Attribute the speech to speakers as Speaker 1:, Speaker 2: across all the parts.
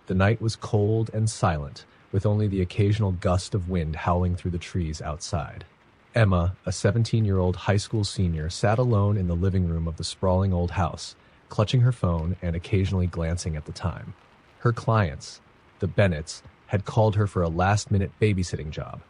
Speaker 1: The night was cold and silent, with only the occasional gust of wind howling through the trees outside. Emma, a 17-year-old high school senior, sat alone in the living room of the sprawling old house, clutching her phone and occasionally glancing at the time. Her clients, the Bennetts, had called her for a last-minute babysitting job,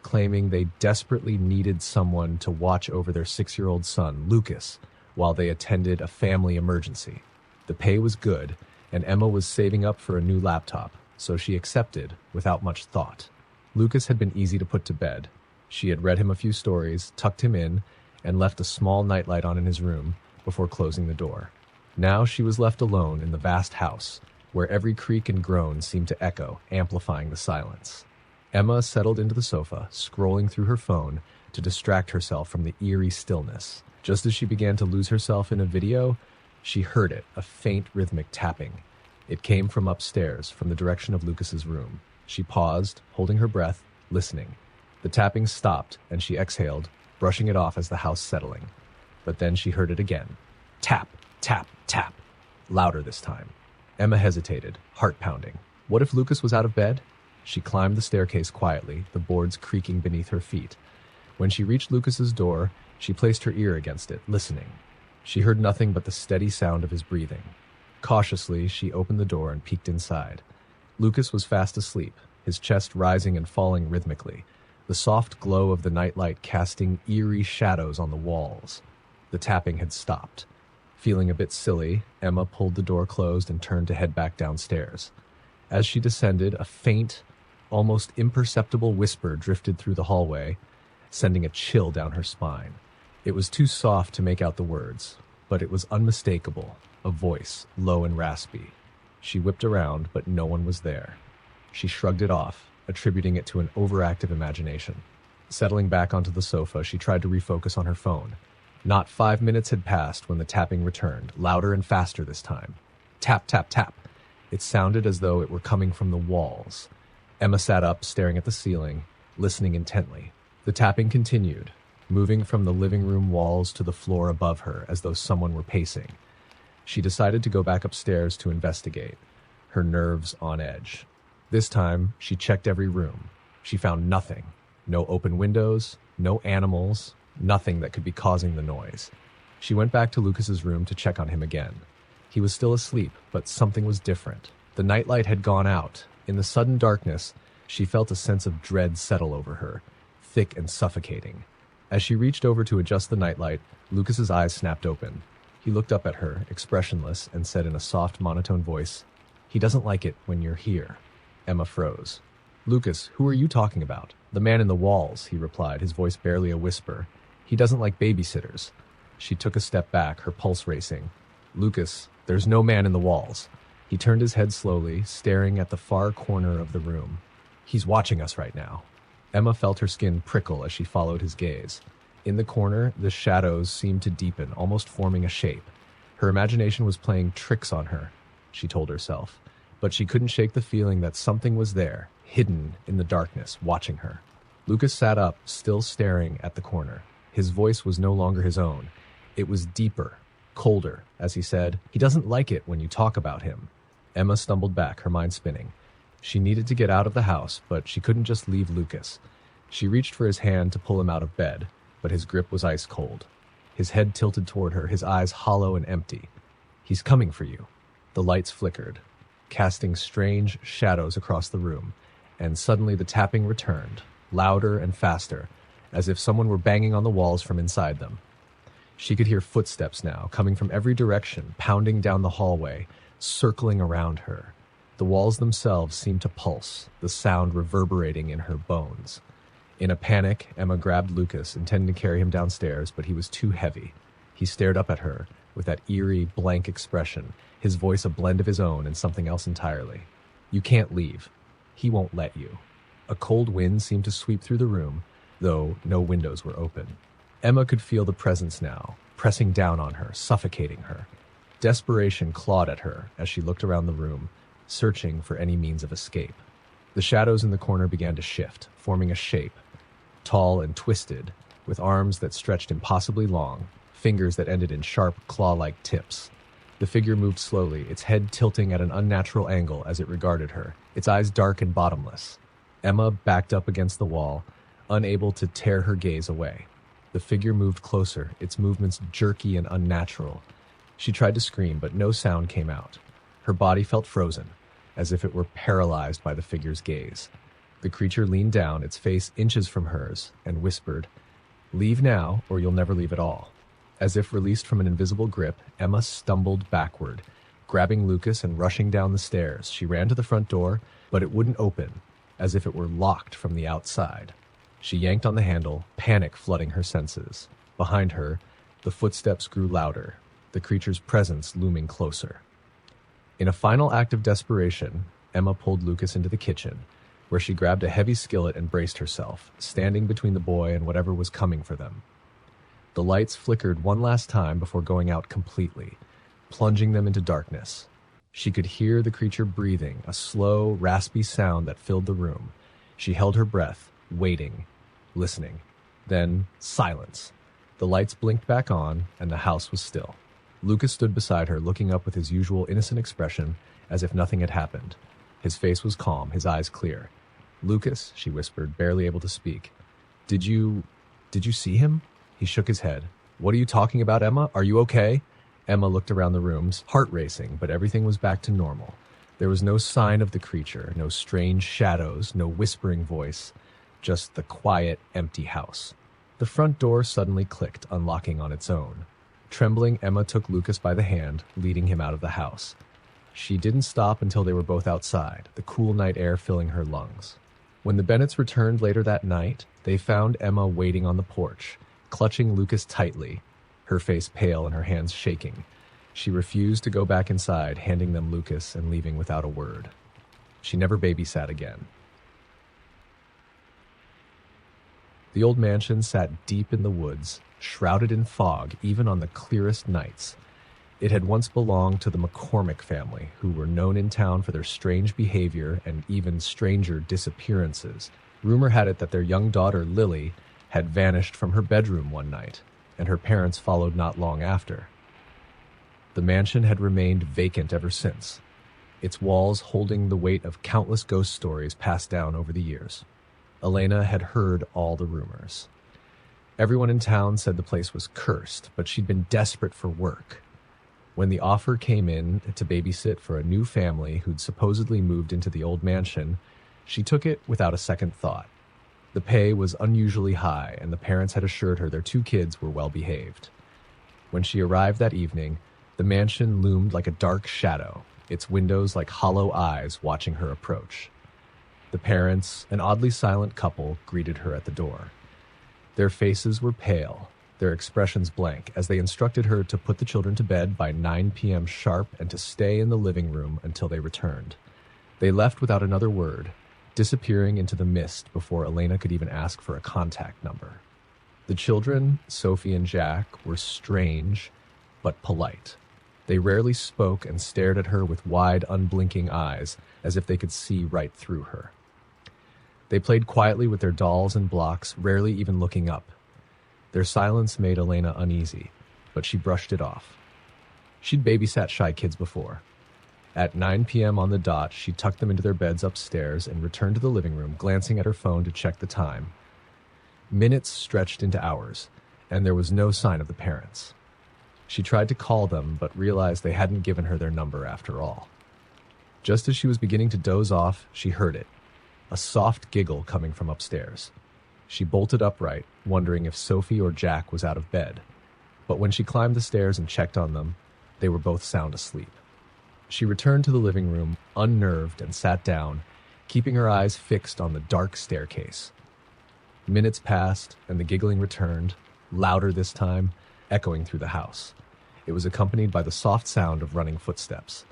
Speaker 1: claiming they desperately needed someone to watch over their 6-year-old son, Lucas, while they attended a family emergency. The pay was good, and Emma was saving up for a new laptop, so she accepted without much thought. Lucas had been easy to put to bed. She had read him a few stories, tucked him in, and left a small nightlight on in his room before closing the door. Now she was left alone in the vast house, where every creak and groan seemed to echo, amplifying the silence. Emma settled into the sofa, scrolling through her phone to distract herself from the eerie stillness. Just as she began to lose herself in a video, she heard it, a faint rhythmic tapping. It came from upstairs, from the direction of Lucas's room. She paused, holding her breath, listening. The tapping stopped, and she exhaled, brushing it off as the house settling. But then she heard it again. Tap, tap, tap. Louder this time. Emma hesitated, heart pounding. What if Lucas was out of bed? She climbed the staircase quietly, the boards creaking beneath her feet. When she reached Lucas's door, she placed her ear against it, listening. She heard nothing but the steady sound of his breathing. Cautiously, she opened the door and peeked inside. Lucas was fast asleep, his chest rising and falling rhythmically, the soft glow of the nightlight casting eerie shadows on the walls. The tapping had stopped. Feeling a bit silly, Emma pulled the door closed and turned to head back downstairs. As she descended, a faint, almost imperceptible whisper drifted through the hallway, sending a chill down her spine. It was too soft to make out the words, but it was unmistakable, a voice, low and raspy. She whipped around, but no one was there. She shrugged it off, attributing it to an overactive imagination. Settling back onto the sofa, she tried to refocus on her phone. Not 5 minutes had passed when the tapping returned, louder and faster this time. Tap, tap, tap. It sounded as though it were coming from the walls. Emma sat up, staring at the ceiling, listening intently. The tapping continued, moving from the living room walls to the floor above her as though someone were pacing. She decided to go back upstairs to investigate, her nerves on edge. This time, she checked every room. She found nothing. No open windows, no animals, nothing that could be causing the noise. She went back to Lucas's room to check on him again. He was still asleep, but something was different. The nightlight had gone out. In the sudden darkness, she felt a sense of dread settle over her, thick and suffocating. As she reached over to adjust the nightlight, Lucas's eyes snapped open. He looked up at her, expressionless, and said in a soft, monotone voice, "He doesn't like it when you're here." Emma froze. "Lucas, who are you talking about?" "The man in the walls," he replied, his voice barely a whisper. "He doesn't like babysitters." She took a step back, her pulse racing. "Lucas, there's no man in the walls." He turned his head slowly, staring at the far corner of the room. "He's watching us right now." Emma felt her skin prickle as she followed his gaze. In the corner, the shadows seemed to deepen, almost forming a shape. Her imagination was playing tricks on her, she told herself, but she couldn't shake the feeling that something was there, hidden in the darkness, watching her. Lucas sat up, still staring at the corner. His voice was no longer his own. It was deeper, colder, as he said, "He doesn't like it when you talk about him." Emma stumbled back, her mind spinning. She needed to get out of the house, but she couldn't just leave Lucas. She reached for his hand to pull him out of bed, but his grip was ice cold. His head tilted toward her, his eyes hollow and empty. "He's coming for you." The lights flickered, casting strange shadows across the room, and suddenly the tapping returned, louder and faster, as if someone were banging on the walls from inside them. She could hear footsteps now, coming from every direction, pounding down the hallway, circling around her. The walls themselves seemed to pulse, the sound reverberating in her bones. In a panic, Emma grabbed Lucas, intending to carry him downstairs, but he was too heavy. He stared up at her with that eerie, blank expression, his voice a blend of his own and something else entirely. "You can't leave. He won't let you." A cold wind seemed to sweep through the room, though no windows were open. Emma could feel the presence now, pressing down on her, suffocating her. Desperation clawed at her as she looked around the room, searching for any means of escape. The shadows in the corner began to shift, forming a shape, tall and twisted, with arms that stretched impossibly long, fingers that ended in sharp, claw-like tips. The figure moved slowly, its head tilting at an unnatural angle as it regarded her, its eyes dark and bottomless. Emma backed up against the wall, unable to tear her gaze away. The figure moved closer, its movements jerky and unnatural. She tried to scream, but no sound came out. Her body felt frozen, as if it were paralyzed by the figure's gaze. The creature leaned down, its face inches from hers, and whispered, "Leave now, or you'll never leave at all." As if released from an invisible grip, Emma stumbled backward, grabbing Lucas and rushing down the stairs. She ran to the front door, but it wouldn't open, as if it were locked from the outside. She yanked on the handle, panic flooding her senses. Behind her, the footsteps grew louder, the creature's presence looming closer. In a final act of desperation, Emma pulled Lucas into the kitchen, where she grabbed a heavy skillet and braced herself, standing between the boy and whatever was coming for them. The lights flickered one last time before going out completely, plunging them into darkness. She could hear the creature breathing, a slow, raspy sound that filled the room. She held her breath, waiting, listening. Then, silence. The lights blinked back on, and the house was still. Lucas stood beside her, looking up with his usual innocent expression, as if nothing had happened. His face was calm, his eyes clear. "Lucas," she whispered, barely able to speak. Did you see him?" He shook his head. "What are you talking about, Emma? Are you okay?" Emma looked around the rooms, heart racing, but everything was back to normal. There was no sign of the creature, no strange shadows, no whispering voice, just the quiet, empty house. The front door suddenly clicked, unlocking on its own. Trembling, Emma took Lucas by the hand, leading him out of the house. She didn't stop until they were both outside, the cool night air filling her lungs. When the Bennetts returned later that night, they found Emma waiting on the porch, clutching Lucas tightly, her face pale and her hands shaking. She refused to go back inside, handing them Lucas and leaving without a word. She never babysat again. The old mansion sat deep in the woods, shrouded in fog even on the clearest nights. It had once belonged to the McCormick family, who were known in town for their strange behavior and even stranger disappearances. Rumor had it that their young daughter, Lily, had vanished from her bedroom one night, and her parents followed not long after. The mansion had remained vacant ever since, its walls holding the weight of countless ghost stories passed down over the years. Elena had heard all the rumors. Everyone in town said the place was cursed, but she'd been desperate for work. When the offer came in to babysit for a new family who'd supposedly moved into the old mansion, she took it without a second thought. The pay was unusually high, and the parents had assured her their 2 kids were well behaved. When she arrived that evening, the mansion loomed like a dark shadow, its windows like hollow eyes watching her approach. The parents, an oddly silent couple, greeted her at the door. Their faces were pale, their expressions blank, as they instructed her to put the children to bed by 9 p.m. sharp and to stay in the living room until they returned. They left without another word, disappearing into the mist before Elena could even ask for a contact number. The children, Sophie and Jack, were strange but polite. They rarely spoke and stared at her with wide, unblinking eyes, as if they could see right through her. They played quietly with their dolls and blocks, rarely even looking up. Their silence made Elena uneasy, but she brushed it off. She'd babysat shy kids before. At 9 p.m. on the dot, she tucked them into their beds upstairs and returned to the living room, glancing at her phone to check the time. Minutes stretched into hours, and there was no sign of the parents. She tried to call them, but realized they hadn't given her their number after all. Just as she was beginning to doze off, she heard it, a soft giggle coming from upstairs. She bolted upright, wondering if Sophie or Jack was out of bed. But when she climbed the stairs and checked on them, they were both sound asleep. She returned to the living room, unnerved, and sat down, keeping her eyes fixed on the dark staircase. Minutes passed, and the giggling returned, louder this time, echoing through the house. It was accompanied by the soft sound of running footsteps.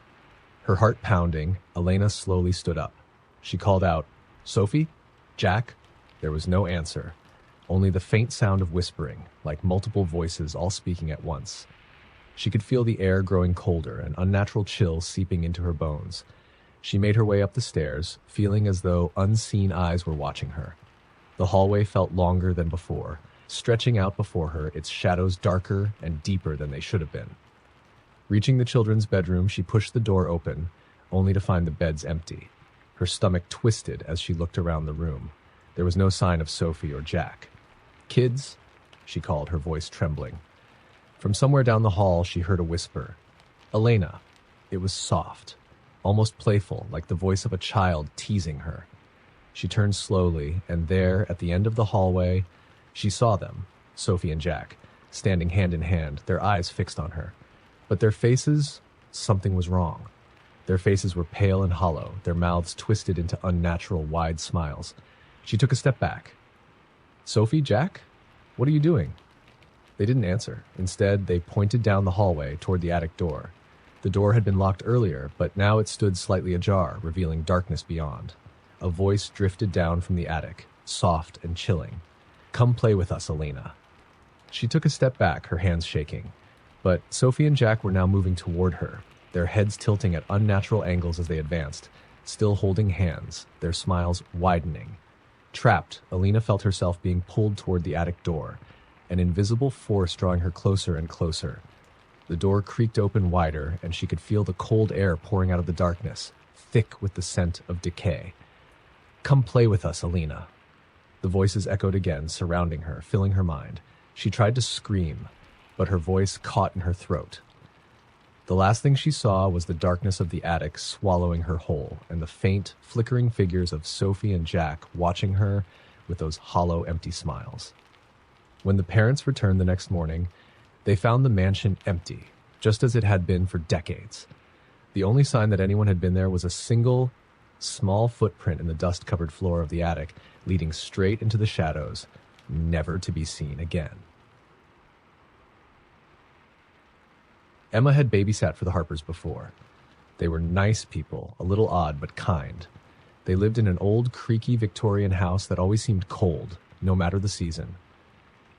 Speaker 1: Her heart pounding, Elena slowly stood up. She called out, "Sophie? Jack?" There was no answer, only the faint sound of whispering, like multiple voices all speaking at once. She could feel the air growing colder, an unnatural chill seeping into her bones. She made her way up the stairs, feeling as though unseen eyes were watching her. The hallway felt longer than before, stretching out before her, its shadows darker and deeper than they should have been. Reaching the children's bedroom, she pushed the door open, only to find the beds empty. Her stomach twisted as she looked around the room. There was no sign of Sophie or Jack. "Kids?" she called, her voice trembling. From somewhere down the hall, she heard a whisper. "Elena." It was soft, almost playful, like the voice of a child teasing her. She turned slowly, and there, at the end of the hallway, she saw them, Sophie and Jack, standing hand in hand, their eyes fixed on her. But their faces, something was wrong. Their faces were pale and hollow, their mouths twisted into unnatural, wide smiles. She took a step back. "Sophie, Jack, what are you doing?" They didn't answer. Instead, they pointed down the hallway toward the attic door. The door had been locked earlier, but now it stood slightly ajar, revealing darkness beyond. A voice drifted down from the attic, soft and chilling. "Come play with us, Elena." She took a step back, her hands shaking. But Sophie and Jack were now moving toward her, their heads tilting at unnatural angles as they advanced, still holding hands, their smiles widening. Trapped, Elena felt herself being pulled toward the attic door, an invisible force drawing her closer and closer. The door creaked open wider, and she could feel the cold air pouring out of the darkness, thick with the scent of decay. "Come play with us, Elena." The voices echoed again, surrounding her, filling her mind. She tried to scream, but her voice caught in her throat. The last thing she saw was the darkness of the attic swallowing her whole, and the faint, flickering figures of Sophie and Jack watching her with those hollow, empty smiles. When the parents returned the next morning, they found the mansion empty, just as it had been for decades. The only sign that anyone had been there was a single, small footprint in the dust-covered floor of the attic, leading straight into the shadows, never to be seen again. Emma had babysat for the Harpers before. They were nice people, a little odd but kind. They lived in an old, creaky Victorian house that always seemed cold, no matter the season.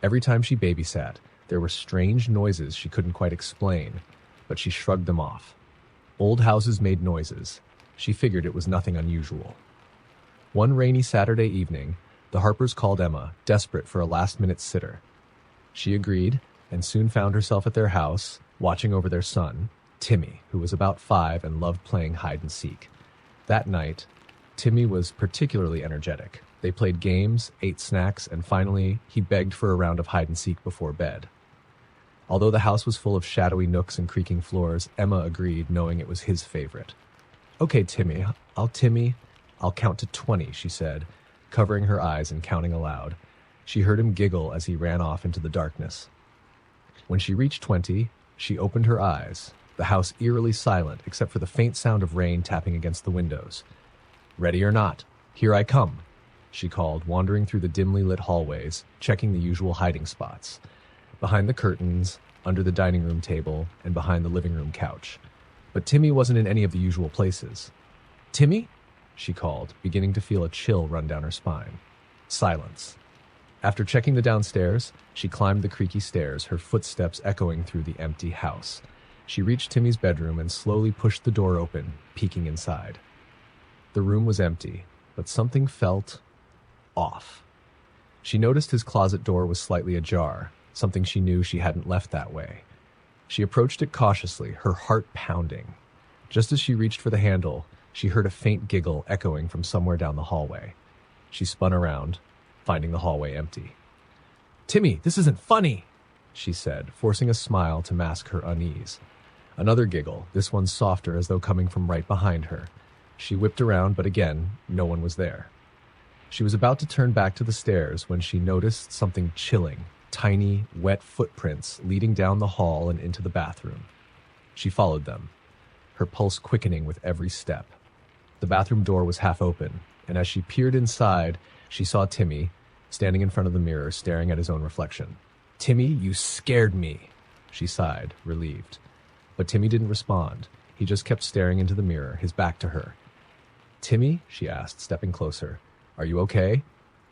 Speaker 1: Every time she babysat, there were strange noises she couldn't quite explain, but she shrugged them off. Old houses made noises. She figured it was nothing unusual. One rainy Saturday evening, the Harpers called Emma, desperate for a last-minute sitter. She agreed, and soon found herself at their house, watching over their son, Timmy, who was about 5 and loved playing hide-and-seek. That night, Timmy was particularly energetic. They played games, ate snacks, and finally, he begged for a round of hide-and-seek before bed. Although the house was full of shadowy nooks and creaking floors, Emma agreed, knowing it was his favorite. "Okay, Timmy, I'll count to 20, she said, covering her eyes and counting aloud. She heard him giggle as he ran off into the darkness. When she reached 20, she opened her eyes, the house eerily silent except for the faint sound of rain tapping against the windows. "Ready or not, here I come," she called, wandering through the dimly lit hallways, checking the usual hiding spots. Behind the curtains, under the dining room table, and behind the living room couch. But Timmy wasn't in any of the usual places. "Timmy?" she called, beginning to feel a chill run down her spine. Silence. After checking the downstairs, she climbed the creaky stairs, her footsteps echoing through the empty house. She reached Timmy's bedroom and slowly pushed the door open, peeking inside. The room was empty, but something felt off. She noticed his closet door was slightly ajar, something she knew she hadn't left that way. She approached it cautiously, her heart pounding. Just as she reached for the handle, she heard a faint giggle echoing from somewhere down the hallway. She spun around, finding the hallway empty. "Timmy, this isn't funny," she said, forcing a smile to mask her unease. Another giggle, this one softer as though coming from right behind her. She whipped around, but again, no one was there. She was about to turn back to the stairs when she noticed something chilling, tiny, wet footprints leading down the hall and into the bathroom. She followed them, her pulse quickening with every step. The bathroom door was half open, and as she peered inside, she saw Timmy, standing in front of the mirror, staring at his own reflection. "Timmy, you scared me," she sighed, relieved. But Timmy didn't respond. He just kept staring into the mirror, his back to her. "Timmy?" she asked, stepping closer. "Are you okay?"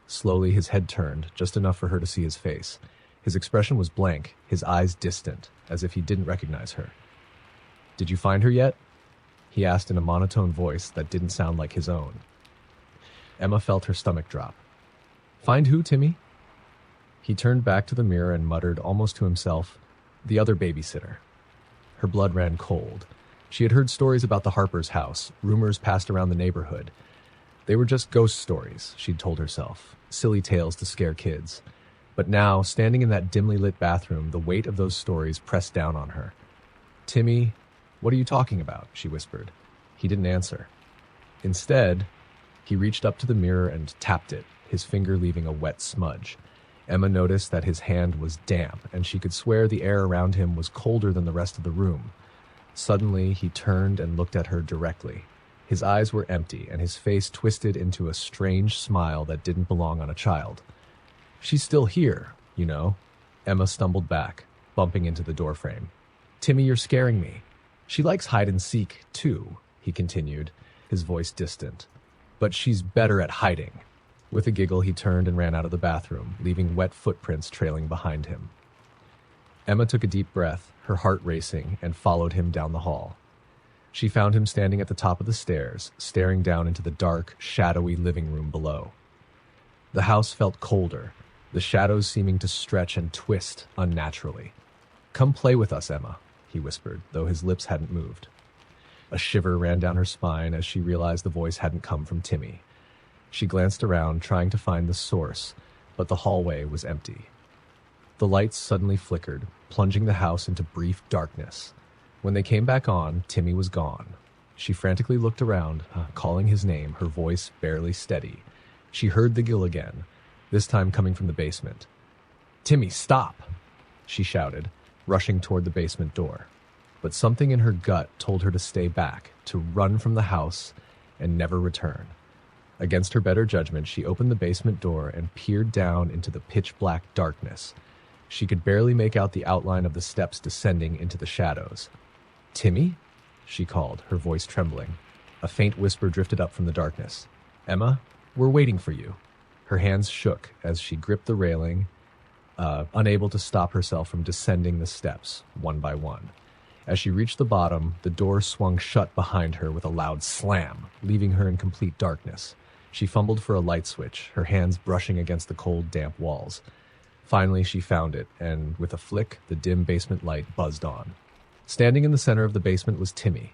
Speaker 1: Slowly, his head turned, just enough for her to see his face. His expression was blank, his eyes distant, as if he didn't recognize her. "Did you find her yet?" he asked in a monotone voice that didn't sound like his own. Emma felt her stomach drop. "Find who, Timmy?" He turned back to the mirror and muttered, almost to himself, "The other babysitter." Her blood ran cold. She had heard stories about the Harper's house, rumors passed around the neighborhood. They were just ghost stories, she'd told herself, silly tales to scare kids. But now, standing in that dimly lit bathroom, the weight of those stories pressed down on her. "Timmy, what are you talking about?" she whispered. He didn't answer. Instead, he reached up to the mirror and tapped it, his finger leaving a wet smudge. Emma noticed that his hand was damp, and she could swear the air around him was colder than the rest of the room. Suddenly, he turned and looked at her directly. His eyes were empty, and his face twisted into a strange smile that didn't belong on a child. "She's still here, you know." Emma stumbled back, bumping into the doorframe. "Timmy, you're scaring me." "She likes hide and seek, too," he continued, his voice distant. "But she's better at hiding." With a giggle, he turned and ran out of the bathroom, leaving wet footprints trailing behind him. Emma took a deep breath, her heart racing, and followed him down the hall. She found him standing at the top of the stairs, staring down into the dark, shadowy living room below. The house felt colder, the shadows seeming to stretch and twist unnaturally. "Come play with us, Emma," he whispered, though his lips hadn't moved. A shiver ran down her spine as she realized the voice hadn't come from Timmy. She glanced around, trying to find the source, but the hallway was empty. The lights suddenly flickered, plunging the house into brief darkness. When they came back on, Timmy was gone. She frantically looked around, calling his name, her voice barely steady. She heard the giggle again, this time coming from the basement. "Timmy, stop!" she shouted, rushing toward the basement door. But something in her gut told her to stay back, to run from the house and never return. Against her better judgment, she opened the basement door and peered down into the pitch-black darkness. She could barely make out the outline of the steps descending into the shadows. "Timmy?" she called, her voice trembling. A faint whisper drifted up from the darkness. "Emma, we're waiting for you." Her hands shook as she gripped the railing, unable to stop herself from descending the steps, one by one. As she reached the bottom, the door swung shut behind her with a loud slam, leaving her in complete darkness. She fumbled for a light switch, her hands brushing against the cold, damp walls. Finally, she found it, and with a flick, the dim basement light buzzed on. Standing in the center of the basement was Timmy,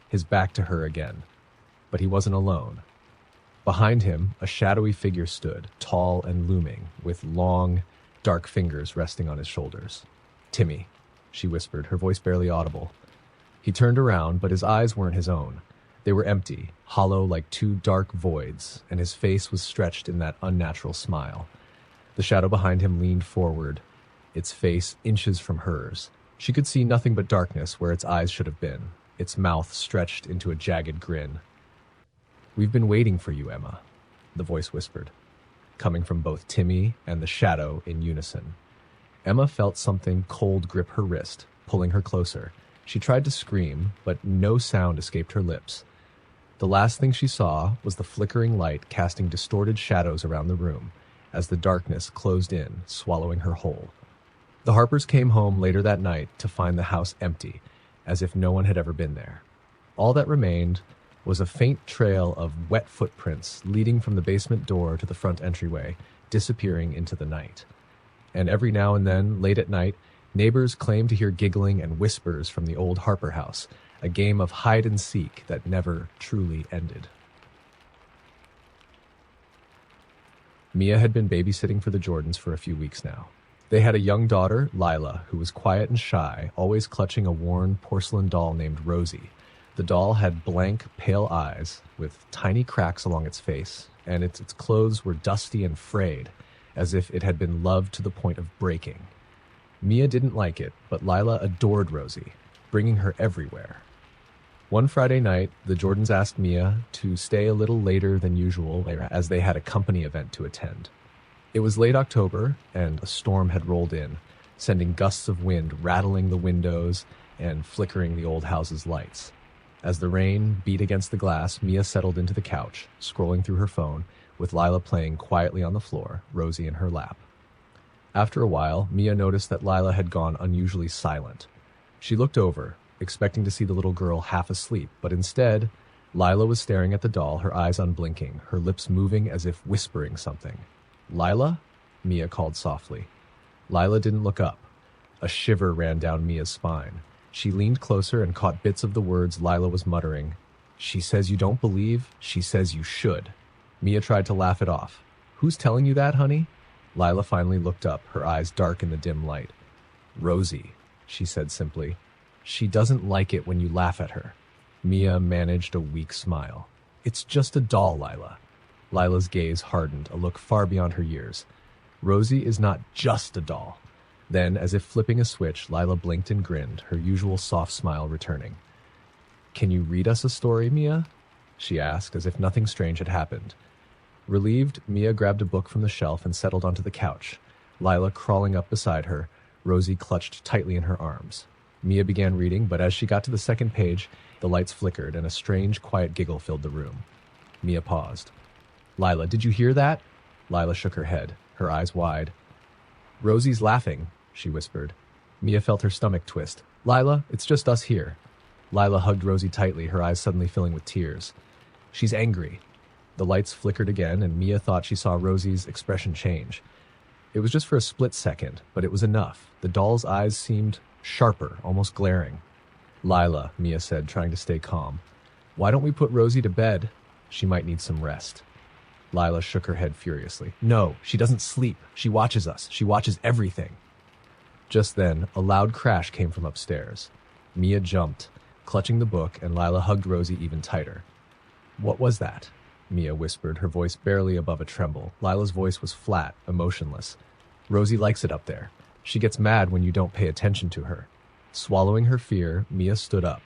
Speaker 1: his back to her again. But he wasn't alone. Behind him, a shadowy figure stood, tall and looming, with long, dark fingers resting on his shoulders. "Timmy," she whispered, her voice barely audible. He turned around, but his eyes weren't his own. They were empty, hollow like two dark voids, and his face was stretched in that unnatural smile. The shadow behind him leaned forward, its face inches from hers. She could see nothing but darkness where its eyes should have been, its mouth stretched into a jagged grin. "We've been waiting for you, Emma," the voice whispered, coming from both Timmy and the shadow in unison. Emma felt something cold grip her wrist, pulling her closer. She tried to scream, but no sound escaped her lips. The last thing she saw was the flickering light casting distorted shadows around the room as the darkness closed in, swallowing her whole. The Harpers came home later that night to find the house empty, as if no one had ever been there. All that remained was a faint trail of wet footprints leading from the basement door to the front entryway, disappearing into the night. And every now and then, late at night, neighbors claimed to hear giggling and whispers from the old Harper house, a game of hide and seek that never truly ended. Mia had been babysitting for the Jordans for a few weeks now. They had a young daughter, Lila, who was quiet and shy, always clutching a worn porcelain doll named Rosie. The doll had blank, pale eyes with tiny cracks along its face, and its clothes were dusty and frayed, as if it had been loved to the point of breaking. Mia didn't like it, but Lila adored Rosie, bringing her everywhere. One Friday night, the Jordans asked Mia to stay a little later than usual as they had a company event to attend. It was late October, and a storm had rolled in, sending gusts of wind rattling the windows and flickering the old house's lights. As the rain beat against the glass, Mia settled into the couch, scrolling through her phone, with Lila playing quietly on the floor, Rosie in her lap. After a while, Mia noticed that Lila had gone unusually silent. She looked over, expecting to see the little girl half asleep, but instead, Lila was staring at the doll, her eyes unblinking, her lips moving as if whispering something. "Lila?" Mia called softly. Lila didn't look up. A shiver ran down Mia's spine. She leaned closer and caught bits of the words Lila was muttering. She says you don't believe, she says you should. Mia tried to laugh it off. Who's telling you that, honey? Lila finally looked up, her eyes dark in the dim light. Rosie, she said simply. She doesn't like it when you laugh at her. Mia managed a weak smile. It's just a doll, Lila. Lila's gaze hardened, a look far beyond her years. Rosie is not just a doll. Then, as if flipping a switch, Lila blinked and grinned, her usual soft smile returning. Can you read us a story, Mia? She asked, as if nothing strange had happened. Relieved, Mia grabbed a book from the shelf and settled onto the couch. Lila crawling up beside her, Rosie clutched tightly in her arms. Mia began reading, but as she got to the second page, the lights flickered and a strange, quiet giggle filled the room. Mia paused. Lila, did you hear that? Lila shook her head, her eyes wide. Rosie's laughing, she whispered. Mia felt her stomach twist. Lila, it's just us here. Lila hugged Rosie tightly, her eyes suddenly filling with tears. She's angry. The lights flickered again, and Mia thought she saw Rosie's expression change. It was just for a split second, but it was enough. The doll's eyes seemed sharper, almost glaring. Lila, Mia said, trying to stay calm. Why don't we put Rosie to bed? She might need some rest. Lila shook her head furiously. No, she doesn't sleep. She watches us. She watches everything. Just then, a loud crash came from upstairs. Mia jumped, clutching the book, and Lila hugged Rosie even tighter. What was that? Mia whispered, her voice barely above a tremble. Lila's voice was flat, emotionless. Rosie likes it up there. She gets mad when you don't pay attention to her. Swallowing her fear, Mia stood up.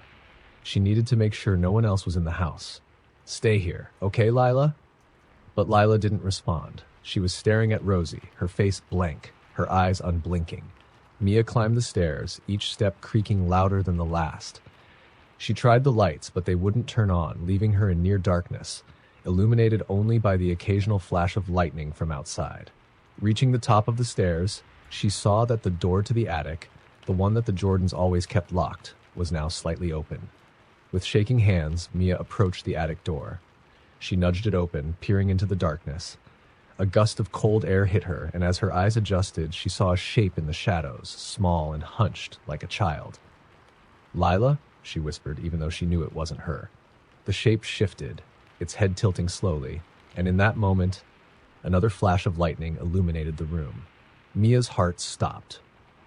Speaker 1: She needed to make sure no one else was in the house. Stay here, okay, Lila? But Lila didn't respond. She was staring at Rosie, her face blank, her eyes unblinking. Mia climbed the stairs, each step creaking louder than the last. She tried the lights, but they wouldn't turn on, leaving her in near darkness, illuminated only by the occasional flash of lightning from outside. Reaching the top of the stairs, she saw that the door to the attic, the one that the Jordans always kept locked, was now slightly open. With shaking hands, Mia approached the attic door. She nudged it open, peering into the darkness. A gust of cold air hit her, and as her eyes adjusted, she saw a shape in the shadows, small and hunched like a child. Lila? She whispered, even though she knew it wasn't her. The shape shifted, its head tilting slowly, and in that moment, another flash of lightning illuminated the room. Mia's heart stopped.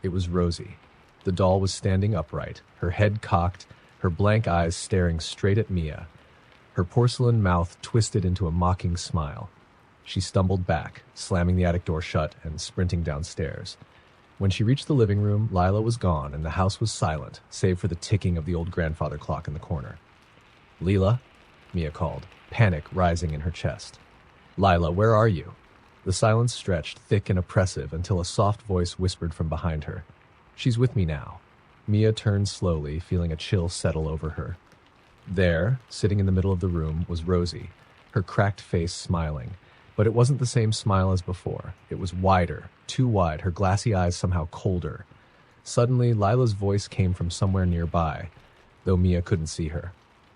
Speaker 1: It was Rosie. The doll was standing upright, her head cocked, her blank eyes staring straight at Mia. Her porcelain mouth twisted into a mocking smile. She stumbled back, slamming the attic door shut and sprinting downstairs. When she reached the living room, Lila was gone and the house was silent, save for the ticking of the old grandfather clock in the corner. Leela, Mia called, panic rising in her chest. Lila, where are you? The silence stretched, thick and oppressive, until a soft voice whispered from behind her. She's with me now. Mia turned slowly, feeling a chill settle over her. There, sitting in the middle of the room, was Rosie, her cracked face smiling. But it wasn't the same smile as before. It was wider, too wide, her glassy eyes somehow colder. Suddenly, Lila's voice came from somewhere nearby, though Mia couldn't see her.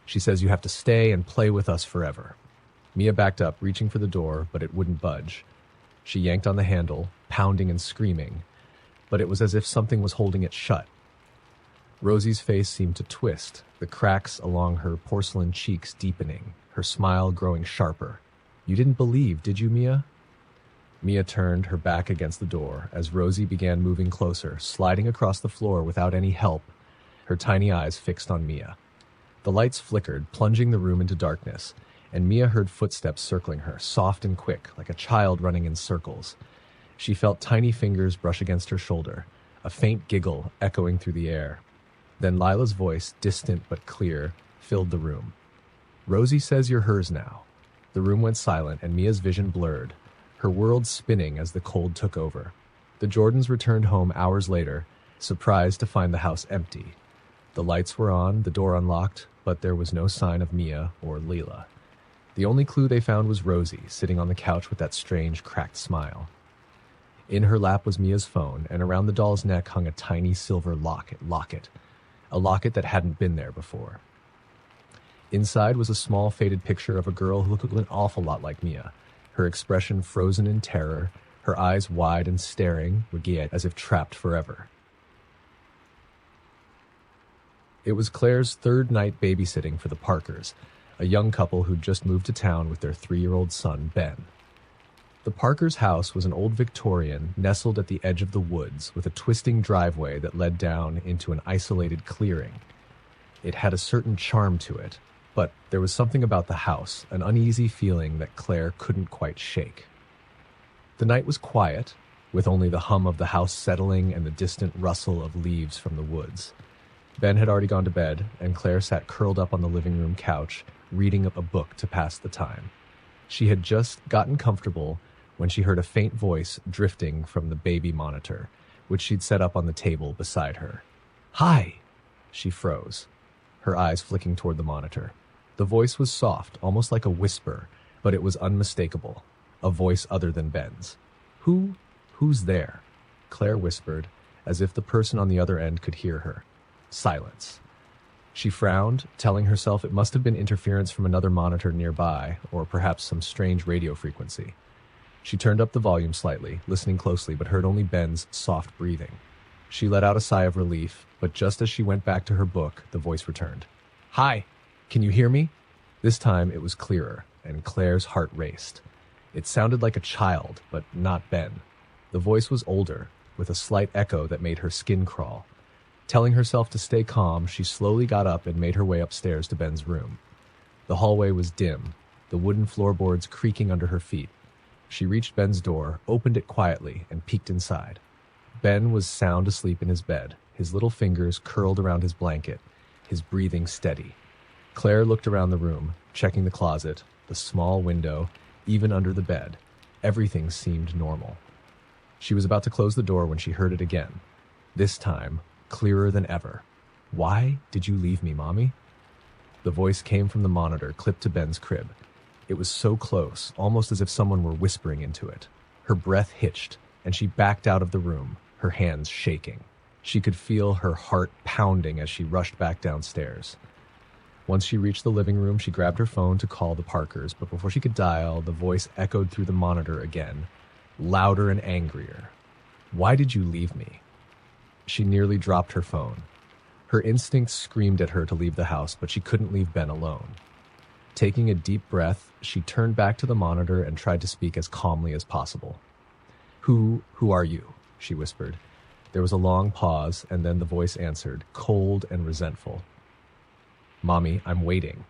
Speaker 1: She says you have to stay and play with us forever. Mia backed up, reaching for the door, but it wouldn't budge. She yanked on the handle, pounding and screaming, but it was as if something was holding it shut. Rosie's face seemed to twist, the cracks along her porcelain cheeks deepening, her smile growing sharper. You didn't believe, did you, Mia? Mia turned, her back against the door, as Rosie began moving closer, sliding across the floor without any help, her tiny eyes fixed on Mia. The lights flickered, plunging the room into darkness, and Mia heard footsteps circling her, soft and quick, like a child running in circles. She felt tiny fingers brush against her shoulder, a faint giggle echoing through the air. Then Lila's voice, distant but clear, filled the room. Rosie says you're hers now. The room went silent, and Mia's vision blurred, her world spinning as the cold took over. The Jordans returned home hours later, surprised to find the house empty. The lights were on, the door unlocked, but there was no sign of Mia or Leela. The only clue they found was Rosie, sitting on the couch with that strange, cracked smile. In her lap was Mia's phone, and around the doll's neck hung a tiny silver locket, a locket that hadn't been there before. Inside was a small, faded picture of a girl who looked an awful lot like Mia, her expression frozen in terror, her eyes wide and staring, as if trapped forever. It was Claire's third night babysitting for the Parkers, a young couple who'd just moved to town with their 3-year-old son, Ben. The Parkers' house was an old Victorian nestled at the edge of the woods with a twisting driveway that led down into an isolated clearing. It had a certain charm to it, but there was something about the house, an uneasy feeling that Claire couldn't quite shake. The night was quiet, with only the hum of the house settling and the distant rustle of leaves from the woods. Ben had already gone to bed, and Claire sat curled up on the living room couch, reading a book to pass the time. She had just gotten comfortable when she heard a faint voice drifting from the baby monitor, which she'd set up on the table beside her. "Hi!" She froze, her eyes flicking toward the monitor. The voice was soft, almost like a whisper, but it was unmistakable, a voice other than Ben's. Who's there?" Claire whispered, as if the person on the other end could hear her. Silence. She frowned, telling herself it must have been interference from another monitor nearby, or perhaps some strange radio frequency. She turned up the volume slightly, listening closely, but heard only Ben's soft breathing. She let out a sigh of relief, but just as she went back to her book, the voice returned. "Hi, can you hear me?" This time it was clearer, and Claire's heart raced. It sounded like a child, but not Ben. The voice was older, with a slight echo that made her skin crawl. Telling herself to stay calm, she slowly got up and made her way upstairs to Ben's room. The hallway was dim, the wooden floorboards creaking under her feet. She reached Ben's door, opened it quietly, and peeked inside. Ben was sound asleep in his bed, his little fingers curled around his blanket, his breathing steady. Claire looked around the room, checking the closet, the small window, even under the bed. Everything seemed normal. She was about to close the door when she heard it again. This time, clearer than ever. "Why did you leave me, Mommy?" The voice came from the monitor clipped to Ben's crib. It was so close, almost as if someone were whispering into it. Her breath hitched, and she backed out of the room, her hands shaking. She could feel her heart pounding as she rushed back downstairs. Once she reached the living room, she grabbed her phone to call the Parkers, but before she could dial, the voice echoed through the monitor again, louder and angrier. "Why did you leave me?" She nearly dropped her phone. Her instincts screamed at her to leave the house, but she couldn't leave Ben alone. Taking a deep breath, she turned back to the monitor and tried to speak as calmly as possible. Who are you?" she whispered. There was a long pause, and then the voice answered, cold and resentful. "Mommy, I'm waiting."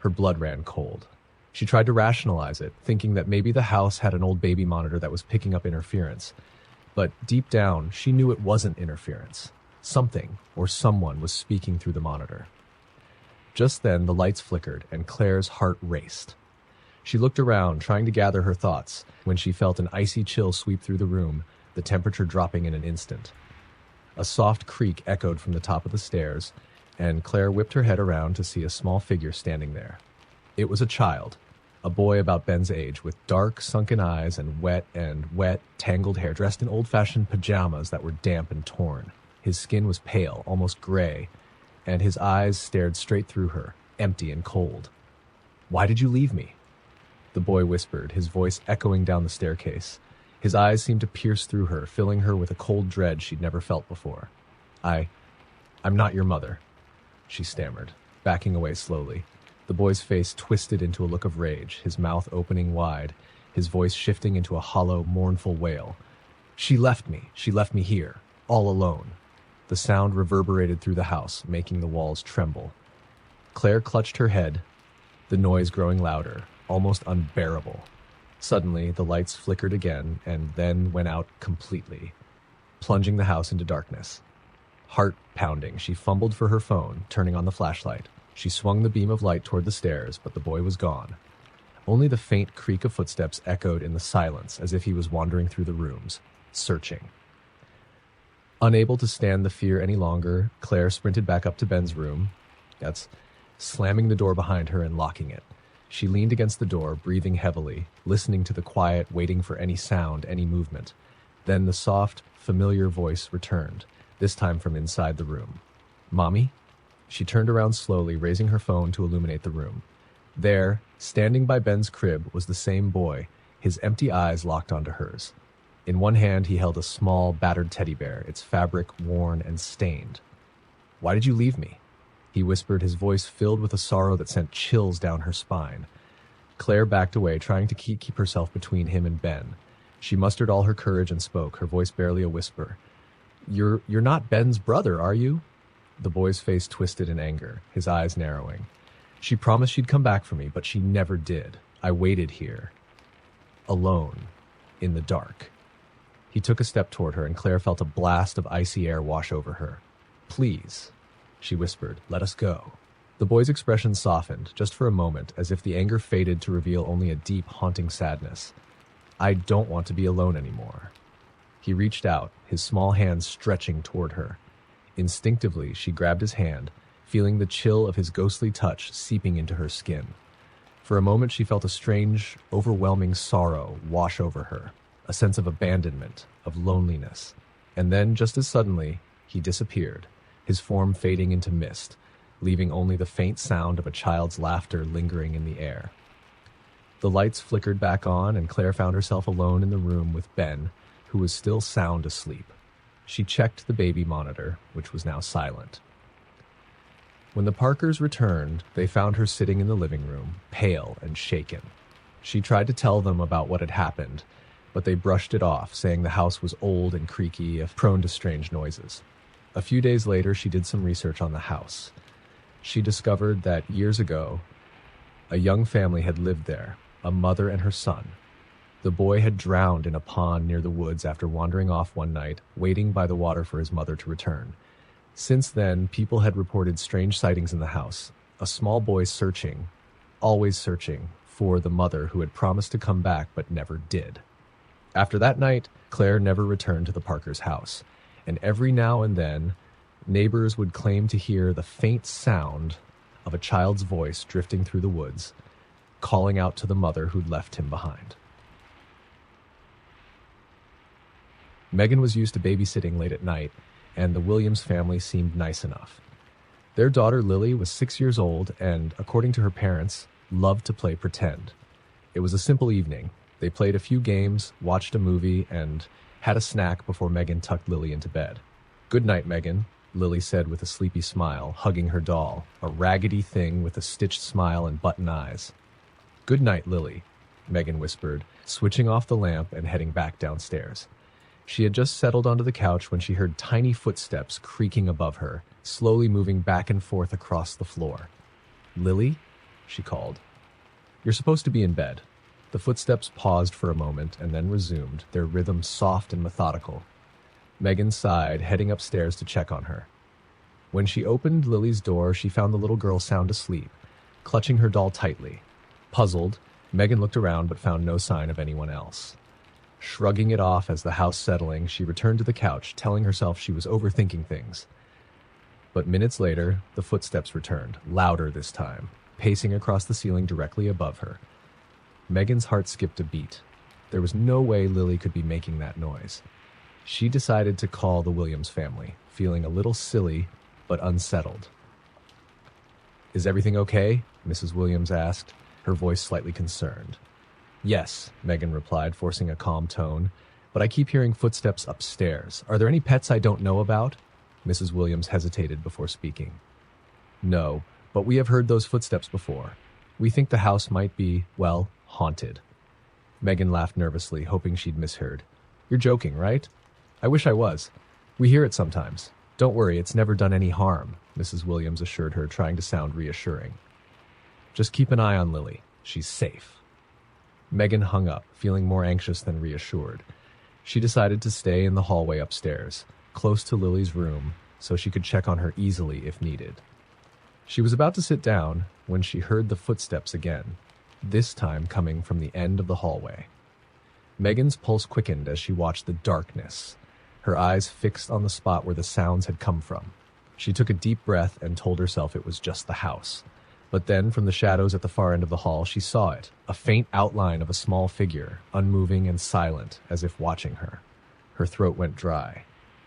Speaker 1: Her blood ran cold. She tried to rationalize it, thinking that maybe the house had an old baby monitor that was picking up interference. But deep down, she knew it wasn't interference. Something or someone was speaking through the monitor. Just then, the lights flickered, and Claire's heart raced. She looked around, trying to gather her thoughts, when she felt an icy chill sweep through the room, the temperature dropping in an instant. A soft creak echoed from the top of the stairs, and Claire whipped her head around to see a small figure standing there. It was a child, a boy about Ben's age, with dark, sunken eyes and wet, tangled hair, dressed in old-fashioned pajamas that were damp and torn. His skin was pale, almost gray, and his eyes stared straight through her, empty and cold. "Why did you leave me?" The boy whispered, his voice echoing down the staircase. His eyes seemed to pierce through her, filling her with a cold dread she'd never felt before. I'm not your mother," she stammered, backing away slowly. The boy's face twisted into a look of rage, his mouth opening wide, his voice shifting into a hollow, mournful wail. She left me here, all alone." The sound reverberated through the house, making the walls tremble. Claire clutched her head, the noise growing louder, almost unbearable. Suddenly, the lights flickered again and then went out completely, plunging the house into darkness. Heart pounding, she fumbled for her phone, turning on the flashlight. She swung the beam of light toward the stairs, but the boy was gone. Only the faint creak of footsteps echoed in the silence, as if he was wandering through the rooms, searching. Unable to stand the fear any longer, Claire sprinted back up to Ben's room, slamming the door behind her and locking it. She leaned against the door, breathing heavily, listening to the quiet, waiting for any sound, any movement. Then the soft, familiar voice returned, this time from inside the room. "Mommy?" She turned around slowly, raising her phone to illuminate the room. There, standing by Ben's crib, was the same boy, his empty eyes locked onto hers. In one hand, he held a small, battered teddy bear, its fabric worn and stained. "Why did you leave me?" he whispered, his voice filled with a sorrow that sent chills down her spine. Claire backed away, trying to keep herself between him and Ben. She mustered all her courage and spoke, her voice barely a whisper. You're not Ben's brother, are you?" The boy's face twisted in anger, his eyes narrowing. "She promised she'd come back for me, but she never did. I waited here, alone, in the dark." He took a step toward her, and Claire felt a blast of icy air wash over her. "Please," she whispered, "let us go." The boy's expression softened, just for a moment, as if the anger faded to reveal only a deep, haunting sadness. "I don't want to be alone anymore." He reached out, his small hands stretching toward her. Instinctively, she grabbed his hand, feeling the chill of his ghostly touch seeping into her skin. For a moment, she felt a strange, overwhelming sorrow wash over her, a sense of abandonment, of loneliness. And then, just as suddenly, he disappeared, his form fading into mist, leaving only the faint sound of a child's laughter lingering in the air. The lights flickered back on, and Claire found herself alone in the room with Ben, who was still sound asleep. She checked the baby monitor, which was now silent. When the Parkers returned, they found her sitting in the living room, pale and shaken. She tried to tell them about what had happened, but they brushed it off, saying the house was old and creaky, prone to strange noises. A few days later, she did some research on the house. She discovered that years ago, a young family had lived there, a mother and her son. The boy had drowned in a pond near the woods after wandering off one night, waiting by the water for his mother to return. Since then, people had reported strange sightings in the house, a small boy searching, always searching, for the mother who had promised to come back but never did. After that night, Claire never returned to the Parkers' house, and every now and then, neighbors would claim to hear the faint sound of a child's voice drifting through the woods, calling out to the mother who'd left him behind. Megan was used to babysitting late at night, and the Williams family seemed nice enough. Their daughter Lily was 6 years old and, according to her parents, loved to play pretend. It was a simple evening. They played a few games, watched a movie, and had a snack before Megan tucked Lily into bed. "Good night, Megan," Lily said with a sleepy smile, hugging her doll, a raggedy thing with a stitched smile and button eyes. "Good night, Lily," Megan whispered, switching off the lamp and heading back downstairs. She had just settled onto the couch when she heard tiny footsteps creaking above her, slowly moving back and forth across the floor. "Lily?" she called. "You're supposed to be in bed." The footsteps paused for a moment and then resumed, their rhythm soft and methodical. Megan sighed, heading upstairs to check on her. When she opened Lily's door, she found the little girl sound asleep, clutching her doll tightly. Puzzled, Megan looked around but found no sign of anyone else. Shrugging it off as the house settling, she returned to the couch, telling herself she was overthinking things. But minutes later, the footsteps returned, louder this time, pacing across the ceiling directly above her. Megan's heart skipped a beat. There was no way Lily could be making that noise. She decided to call the Williams family, feeling a little silly but unsettled. "Is everything okay?" Mrs. Williams asked, her voice slightly concerned. "Yes," Megan replied, forcing a calm tone, "but I keep hearing footsteps upstairs. Are there any pets I don't know about?" Mrs. Williams hesitated before speaking. "No, but we have heard those footsteps before. We think the house might be, well, haunted." Megan laughed nervously, hoping she'd misheard. "You're joking, right?" "I wish I was. We hear it sometimes. Don't worry, it's never done any harm," Mrs. Williams assured her, trying to sound reassuring. "Just keep an eye on Lily. She's safe." Megan hung up, feeling more anxious than reassured. She decided to stay in the hallway upstairs, close to Lily's room, so she could check on her easily if needed. She was about to sit down when she heard the footsteps again, this time coming from the end of the hallway. Megan's pulse quickened as she watched the darkness, her eyes fixed on the spot where the sounds had come from. She took a deep breath and told herself it was just the house. But then, from the shadows at the far end of the hall, she saw it, a faint outline of a small figure, unmoving and silent, as if watching her. Her throat went dry.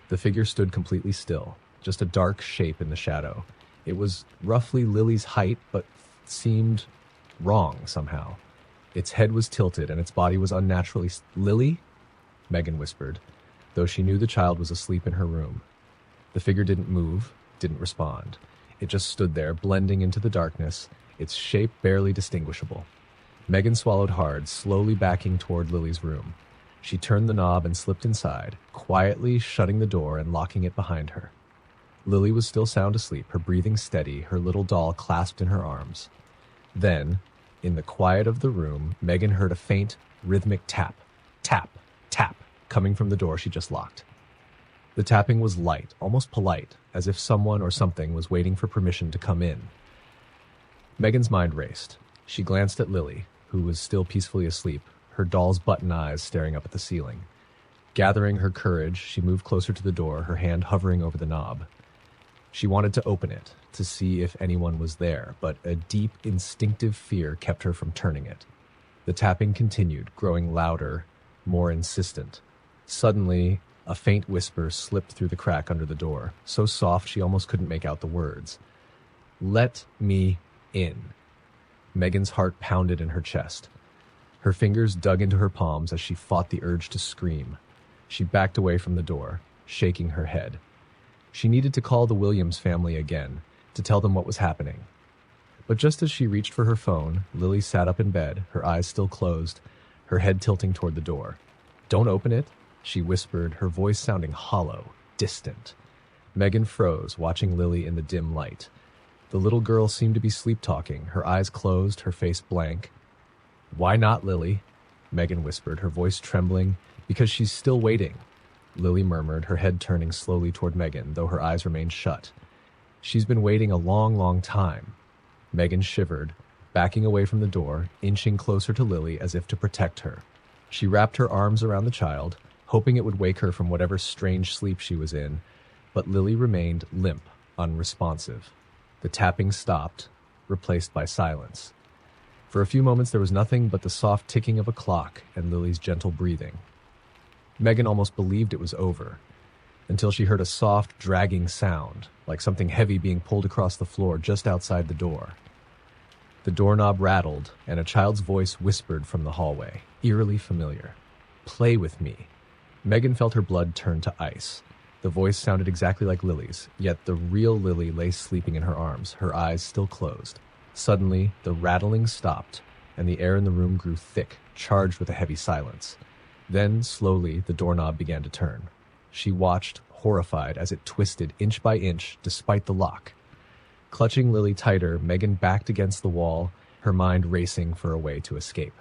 Speaker 1: The figure stood completely still, just a dark shape in the shadow. It was roughly Lily's height, but seemed wrong somehow. Its head was tilted, and its body was unnaturally... "Lily?" Megan whispered, though she knew the child was asleep in her room. The figure didn't move, didn't respond. It just stood there, blending into the darkness, its shape barely distinguishable. Megan swallowed hard, slowly backing toward Lily's room. She turned the knob and slipped inside, quietly shutting the door and locking it behind her. Lily was still sound asleep, her breathing steady, her little doll clasped in her arms. Then, in the quiet of the room, Megan heard a faint, rhythmic tap, tap, tap, coming from the door she just locked. The tapping was light, almost polite, as if someone or something was waiting for permission to come in. Megan's mind raced. She glanced at Lily, who was still peacefully asleep, her doll's button eyes staring up at the ceiling. Gathering her courage, she moved closer to the door, her hand hovering over the knob. She wanted to open it, to see if anyone was there, but a deep, instinctive fear kept her from turning it. The tapping continued, growing louder, more insistent. Suddenly, a faint whisper slipped through the crack under the door, so soft she almost couldn't make out the words. "Let me in." Megan's heart pounded in her chest. Her fingers dug into her palms as she fought the urge to scream. She backed away from the door, shaking her head. She needed to call the Williams family again, to tell them what was happening. But just as she reached for her phone, Lily sat up in bed, her eyes still closed, her head tilting toward the door. "Don't open it," she whispered, her voice sounding hollow, distant. Megan froze, watching Lily in the dim light. The little girl seemed to be sleep-talking, her eyes closed, her face blank. "Why not, Lily?" Megan whispered, her voice trembling. "Because she's still waiting," Lily murmured, her head turning slowly toward Megan, though her eyes remained shut. "She's been waiting a long, long time." Megan shivered, backing away from the door, inching closer to Lily as if to protect her. She wrapped her arms around the child, hoping it would wake her from whatever strange sleep she was in, but Lily remained limp, unresponsive. The tapping stopped, replaced by silence. For a few moments there was nothing but the soft ticking of a clock and Lily's gentle breathing. Megan almost believed it was over, until she heard a soft, dragging sound, like something heavy being pulled across the floor just outside the door. The doorknob rattled, and a child's voice whispered from the hallway, eerily familiar. "Play with me." Megan felt her blood turn to ice. The voice sounded exactly like Lily's, yet the real Lily lay sleeping in her arms, her eyes still closed. Suddenly, the rattling stopped, and the air in the room grew thick, charged with a heavy silence. Then, slowly, the doorknob began to turn. She watched, horrified, as it twisted inch by inch, despite the lock. Clutching Lily tighter, Megan backed against the wall, her mind racing for a way to escape.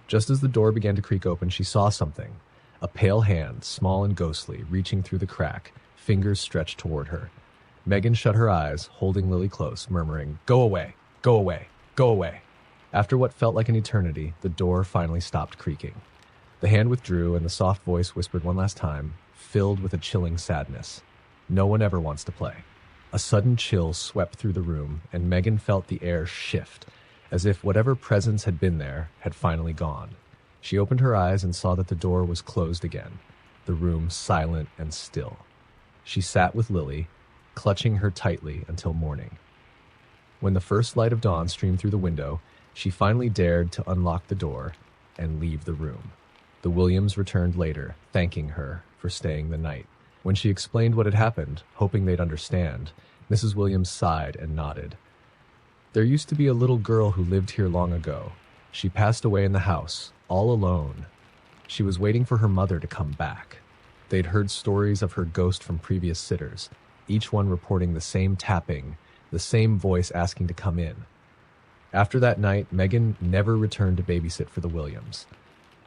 Speaker 1: Just as the door began to creak open, she saw something. A pale hand, small and ghostly, reaching through the crack, fingers stretched toward her. Megan shut her eyes, holding Lily close, murmuring, "Go away, go away, go away." After what felt like an eternity, the door finally stopped creaking. The hand withdrew, and the soft voice whispered one last time, filled with a chilling sadness. "No one ever wants to play." A sudden chill swept through the room, and Megan felt the air shift, as if whatever presence had been there had finally gone. She opened her eyes and saw that the door was closed again, the room silent and still. She sat with Lily, clutching her tightly until morning. When the first light of dawn streamed through the window, she finally dared to unlock the door and leave the room. The Williams returned later, thanking her for staying the night. When she explained what had happened, hoping they'd understand, Mrs. Williams sighed and nodded. "There used to be a little girl who lived here long ago. She passed away in the house, all alone. She was waiting for her mother to come back. They'd heard stories of her ghost from previous sitters, each one reporting the same tapping, the same voice asking to come in. After that night, Megan never returned to babysit for the Williams.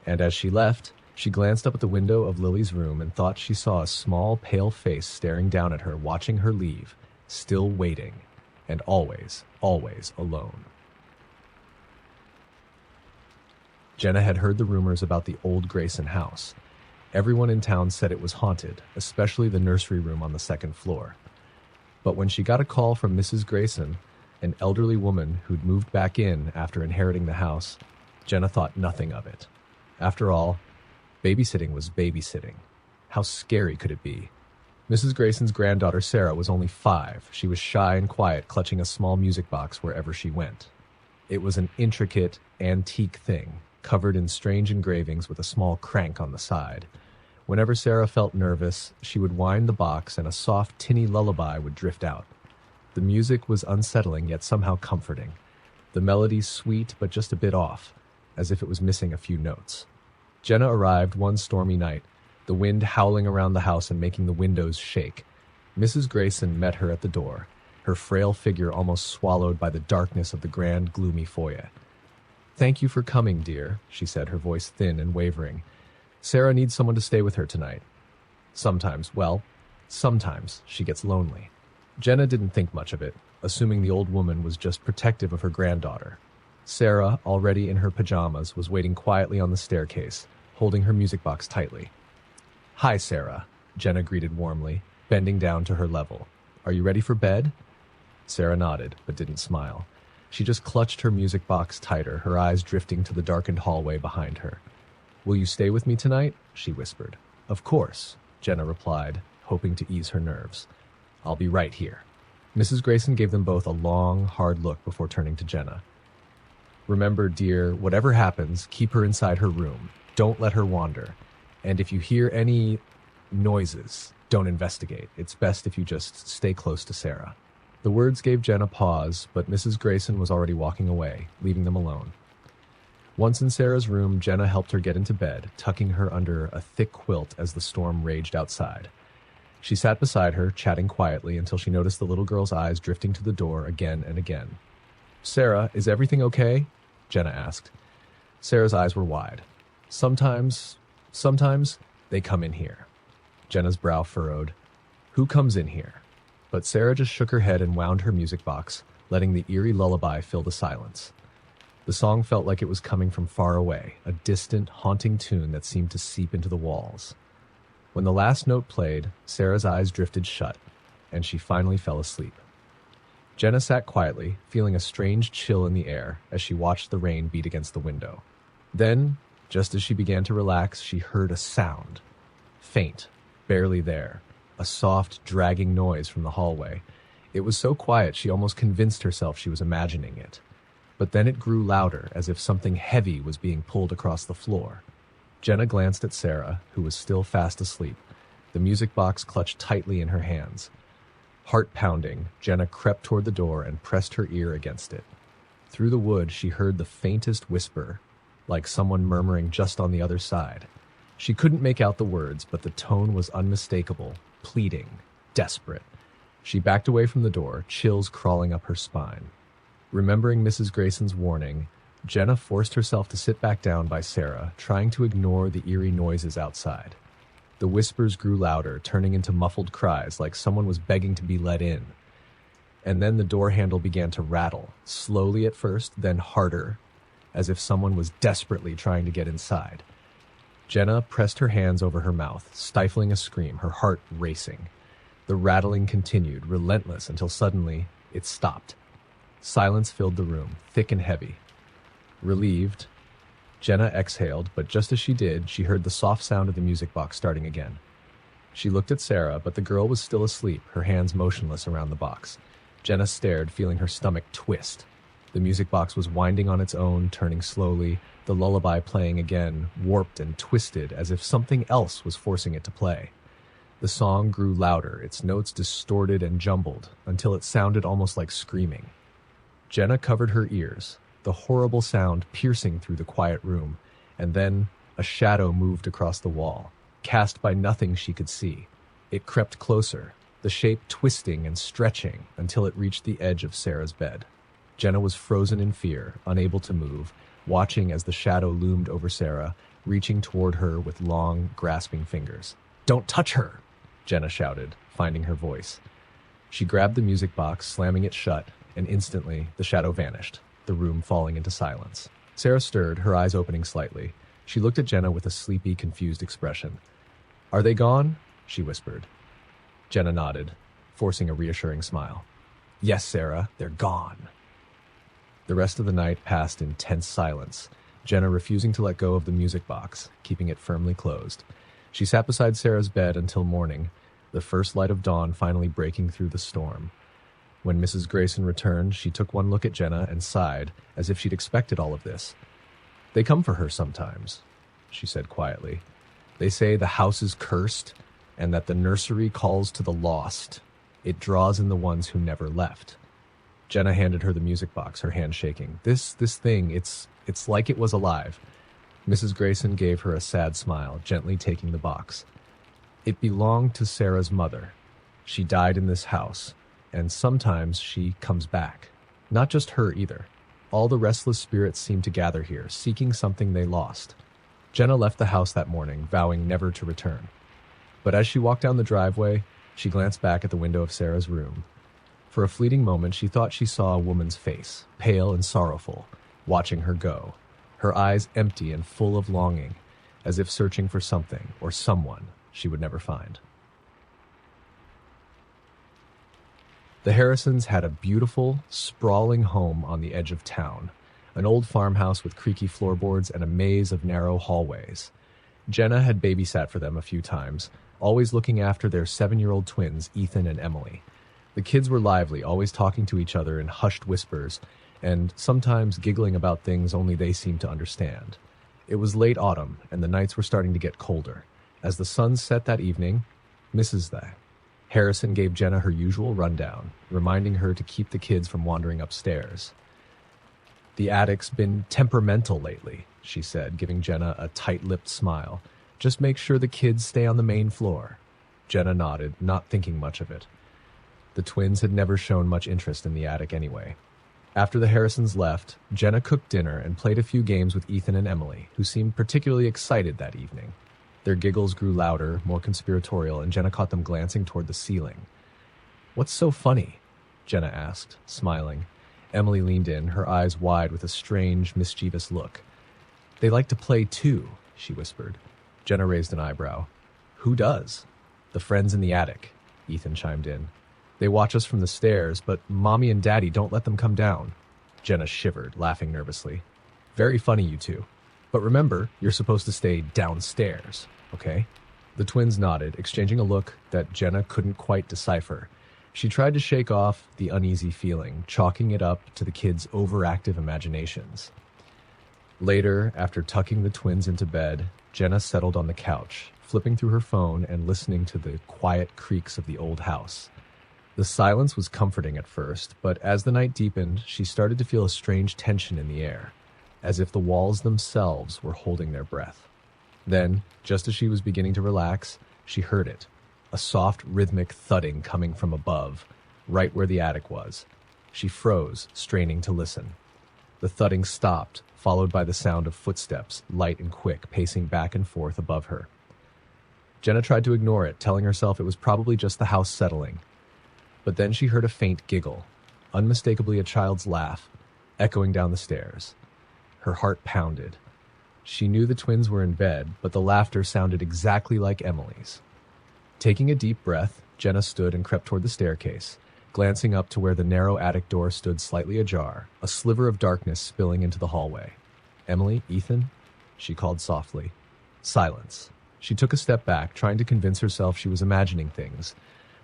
Speaker 1: And as she left, she glanced up at the window of Lily's room and thought she saw a small, pale face staring down at her, watching her leave, still waiting, and always, always alone. Jenna had heard the rumors about the old Grayson house. Everyone in town said it was haunted, especially the nursery room on the second floor. But when she got a call from Mrs. Grayson, an elderly woman who'd moved back in after inheriting the house, Jenna thought nothing of it. After all, babysitting was babysitting. How scary could it be? Mrs. Grayson's granddaughter Sarah was only 5. She was shy and quiet, clutching a small music box wherever she went. It was an intricate, antique thing, covered in strange engravings with a small crank on the side. Whenever Sarah felt nervous, she would wind the box and a soft, tinny lullaby would drift out. The music was unsettling yet somehow comforting. The melody sweet but just a bit off, as if it was missing a few notes. Jenna arrived one stormy night, the wind howling around the house and making the windows shake. Mrs. Grayson met her at the door, her frail figure almost swallowed by the darkness of the grand, gloomy foyer. "Thank you for coming, dear," she said, her voice thin and wavering. "Sarah needs someone to stay with her tonight. Sometimes she gets lonely." Jenna didn't think much of it, assuming the old woman was just protective of her granddaughter. Sarah, already in her pajamas, was waiting quietly on the staircase, holding her music box tightly. "Hi, Sarah," Jenna greeted warmly, bending down to her level. "Are you ready for bed?" Sarah nodded, but didn't smile. She just clutched her music box tighter, her eyes drifting to the darkened hallway behind her. "Will you stay with me tonight?" she whispered. "Of course," Jenna replied, hoping to ease her nerves. "I'll be right here." Mrs. Grayson gave them both a long, hard look before turning to Jenna. "Remember, dear, whatever happens, keep her inside her room. Don't let her wander. And if you hear any noises, don't investigate. It's best if you just stay close to Sarah." The words gave Jenna pause, but Mrs. Grayson was already walking away, leaving them alone. Once in Sarah's room, Jenna helped her get into bed, tucking her under a thick quilt as the storm raged outside. She sat beside her, chatting quietly until she noticed the little girl's eyes drifting to the door again and again. "Sarah, is everything okay?" Jenna asked. Sarah's eyes were wide. Sometimes they come in here." Jenna's brow furrowed. "Who comes in here?" But Sarah just shook her head and wound her music box, letting the eerie lullaby fill the silence. The song felt like it was coming from far away, a distant, haunting tune that seemed to seep into the walls. When the last note played, Sarah's eyes drifted shut, and she finally fell asleep. Jenna sat quietly, feeling a strange chill in the air as she watched the rain beat against the window. Then, just as she began to relax, she heard a sound. Faint, barely there, a soft, dragging noise from the hallway. It was so quiet she almost convinced herself she was imagining it. But then it grew louder, as if something heavy was being pulled across the floor. Jenna glanced at Sarah, who was still fast asleep, the music box clutched tightly in her hands. Heart pounding, Jenna crept toward the door and pressed her ear against it. Through the wood, she heard the faintest whisper, like someone murmuring just on the other side. She couldn't make out the words, but the tone was unmistakable, pleading, desperate. She backed away from the door, chills crawling up her spine. Remembering Mrs. Grayson's warning, Jenna forced herself to sit back down by Sarah, trying to ignore the eerie noises outside. The whispers grew louder, turning into muffled cries like someone was begging to be let in. And then the door handle began to rattle, slowly at first, then harder, as if someone was desperately trying to get inside. Jenna pressed her hands over her mouth, stifling a scream, her heart racing. The rattling continued, relentless, until suddenly it stopped. Silence filled the room, thick and heavy. Relieved, Jenna exhaled, but just as she did, she heard the soft sound of the music box starting again. She looked at Sarah, but the girl was still asleep, her hands motionless around the box. Jenna stared, feeling her stomach twist. The music box was winding on its own, turning slowly, the lullaby playing again, warped and twisted, as if something else was forcing it to play. The song grew louder, its notes distorted and jumbled, until it sounded almost like screaming. Jenna covered her ears, the horrible sound piercing through the quiet room, and then a shadow moved across the wall, cast by nothing she could see. It crept closer, the shape twisting and stretching until it reached the edge of Sarah's bed. Jenna was frozen in fear, unable to move, watching as the shadow loomed over Sarah, reaching toward her with long, grasping fingers. "Don't touch her!" Jenna shouted, finding her voice. She grabbed the music box, slamming it shut, and instantly the shadow vanished, the room falling into silence. Sarah stirred, her eyes opening slightly. She looked at Jenna with a sleepy, confused expression. "Are they gone?" she whispered. Jenna nodded, forcing a reassuring smile. "Yes, Sarah, they're gone." The rest of the night passed in tense silence, Jenna refusing to let go of the music box, keeping it firmly closed. She sat beside Sarah's bed until morning, the first light of dawn finally breaking through the storm. When Mrs. Grayson returned, she took one look at Jenna and sighed, as if she'd expected all of this. "They come for her sometimes," she said quietly. "They say the house is cursed, and that the nursery calls to the lost." It draws in the ones who never left. Jenna handed her the music box, her hand shaking. This thing, it's like it was alive. Mrs. Grayson gave her a sad smile, gently taking the box. It belonged to Sarah's mother. She died in this house, and sometimes she comes back. Not just her either. All the restless spirits seem to gather here, seeking something they lost. Jenna left the house that morning, vowing never to return. But as she walked down the driveway, she glanced back at the window of Sarah's room. For a fleeting moment, she thought she saw a woman's face, pale and sorrowful, watching her go, her eyes empty and full of longing, as if searching for something or someone she would never find. The Harrisons had a beautiful, sprawling home on the edge of town, an old farmhouse with creaky floorboards and a maze of narrow hallways. Jenna had babysat for them a few times, always looking after their 7-year-old twins, Ethan and Emily. The kids were lively, always talking to each other in hushed whispers, and sometimes giggling about things only they seemed to understand. It was late autumn, and the nights were starting to get colder. As the sun set that evening, Harrison gave Jenna her usual rundown, reminding her to keep the kids from wandering upstairs. "The attic's been temperamental lately," she said, giving Jenna a tight-lipped smile. "Just make sure the kids stay on the main floor." Jenna nodded, not thinking much of it. The twins had never shown much interest in the attic anyway. After the Harrisons left, Jenna cooked dinner and played a few games with Ethan and Emily, who seemed particularly excited that evening. Their giggles grew louder, more conspiratorial, and Jenna caught them glancing toward the ceiling. "What's so funny?" Jenna asked, smiling. Emily leaned in, her eyes wide with a strange, mischievous look. "They like to play too," she whispered. Jenna raised an eyebrow. "Who does?" "The friends in the attic," Ethan chimed in. "They watch us from the stairs, but Mommy and Daddy don't let them come down." Jenna shivered, laughing nervously. "Very funny, you two. But remember, you're supposed to stay downstairs, okay?" The twins nodded, exchanging a look that Jenna couldn't quite decipher. She tried to shake off the uneasy feeling, chalking it up to the kids' overactive imaginations. Later, after tucking the twins into bed, Jenna settled on the couch, flipping through her phone and listening to the quiet creaks of the old house. The silence was comforting at first, but as the night deepened, she started to feel a strange tension in the air, as if the walls themselves were holding their breath. Then, just as she was beginning to relax, she heard it, a soft, rhythmic thudding coming from above, right where the attic was. She froze, straining to listen. The thudding stopped, followed by the sound of footsteps, light and quick, pacing back and forth above her. Jenna tried to ignore it, telling herself it was probably just the house settling. But then she heard a faint giggle, unmistakably a child's laugh, echoing down the stairs. Her heart pounded. She knew the twins were in bed, but the laughter sounded exactly like Emily's. Taking a deep breath, Jenna stood and crept toward the staircase, glancing up to where the narrow attic door stood slightly ajar, a sliver of darkness spilling into the hallway. "Emily, Ethan?" she called softly. Silence. She took a step back, trying to convince herself she was imagining things.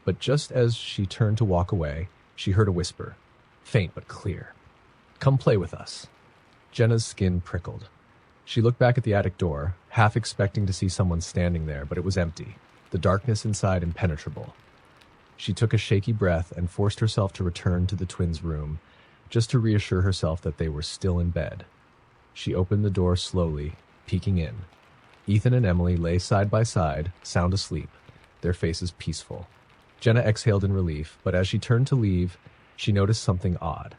Speaker 1: But just as she turned to walk away, she heard a whisper, faint but clear. "Come play with us." Jenna's skin prickled. She looked back at the attic door, half expecting to see someone standing there, but it was empty, the darkness inside impenetrable. She took a shaky breath and forced herself to return to the twins' room, just to reassure herself that they were still in bed. She opened the door slowly, peeking in. Ethan and Emily lay side by side, sound asleep, their faces peaceful. Jenna exhaled in relief, but as she turned to leave, she noticed something odd.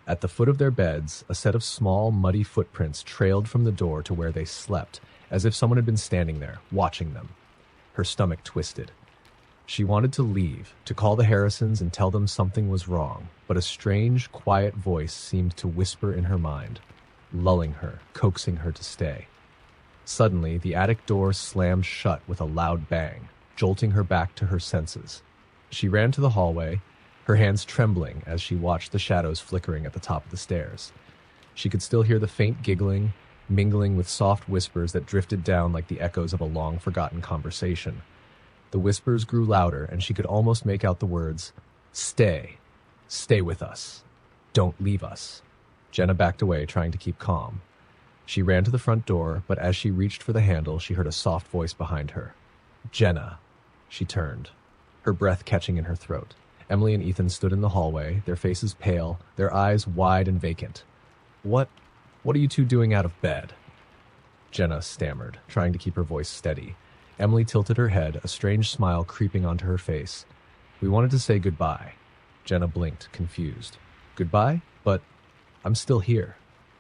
Speaker 1: At the foot of their beds, a set of small, muddy footprints trailed from the door to where they slept, as if someone had been standing there, watching them. Her stomach twisted. She wanted to leave, to call the Harrisons and tell them something was wrong, but a strange, quiet voice seemed to whisper in her mind, lulling her, coaxing her to stay. Suddenly, the attic door slammed shut with a loud bang, jolting her back to her senses. She ran to the hallway, her hands trembling as she watched the shadows flickering at the top of the stairs. She could still hear the faint giggling, mingling with soft whispers that drifted down like the echoes of a long-forgotten conversation. The whispers grew louder, and she could almost make out the words, "Stay. Stay with us. Don't leave us." Jenna backed away, trying to keep calm. She ran to the front door, but as she reached for the handle, she heard a soft voice behind her. "Jenna." She turned. her breath catching in her throat. Emily and Ethan stood in the hallway, their faces pale, their eyes wide and vacant. What are you two doing out of bed?" Jenna stammered, trying to keep her voice steady. Emily tilted her head, a strange smile creeping onto her face. "We wanted to say goodbye." Jenna blinked, confused. "Goodbye? But I'm still here."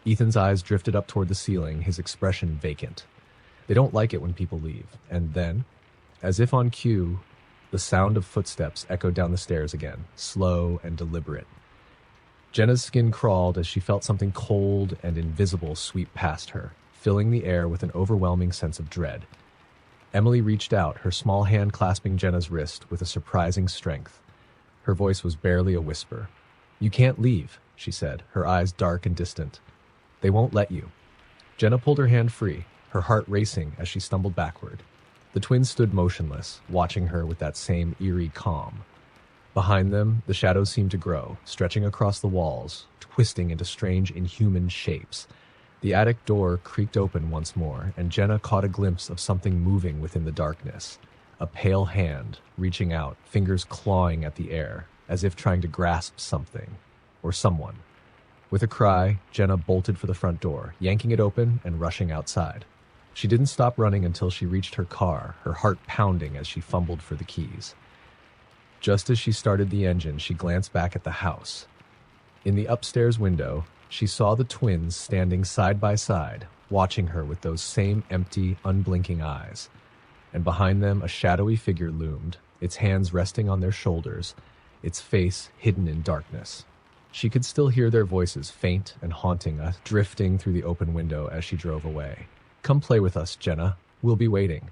Speaker 1: Ethan's eyes drifted up toward the ceiling, his expression vacant. They don't like it when people leave. And then, as if on cue, the sound of footsteps echoed down the stairs again, slow and deliberate. Jenna's skin crawled as she felt something cold and invisible sweep past her, filling the air with an overwhelming sense of dread. Emily reached out, her small hand clasping Jenna's wrist with a surprising strength. Her voice was barely a whisper. "You can't leave," she said, her eyes dark and distant. "They won't let you." Jenna pulled her hand free, her heart racing as she stumbled backward. The twins stood motionless, watching her with that same eerie calm. Behind them, the shadows seemed to grow, stretching across the walls, twisting into strange, inhuman shapes. The attic door creaked open once more, and Jenna caught a glimpse of something moving within the darkness. A pale hand, reaching out, fingers clawing at the air, as if trying to grasp something, or someone. With a cry, Jenna bolted for the front door, yanking it open and rushing outside. She didn't stop running until she reached her car, her heart pounding as she fumbled for the keys. Just as she started the engine, she glanced back at the house. In the upstairs window, she saw the twins standing side by side, watching her with those same empty, unblinking eyes. And behind them, a shadowy figure loomed, its hands resting on their shoulders, its face hidden in darkness. She could still hear their voices, faint and haunting, drifting through the open window as she drove away. "Come play with us, Jenna. We'll be waiting."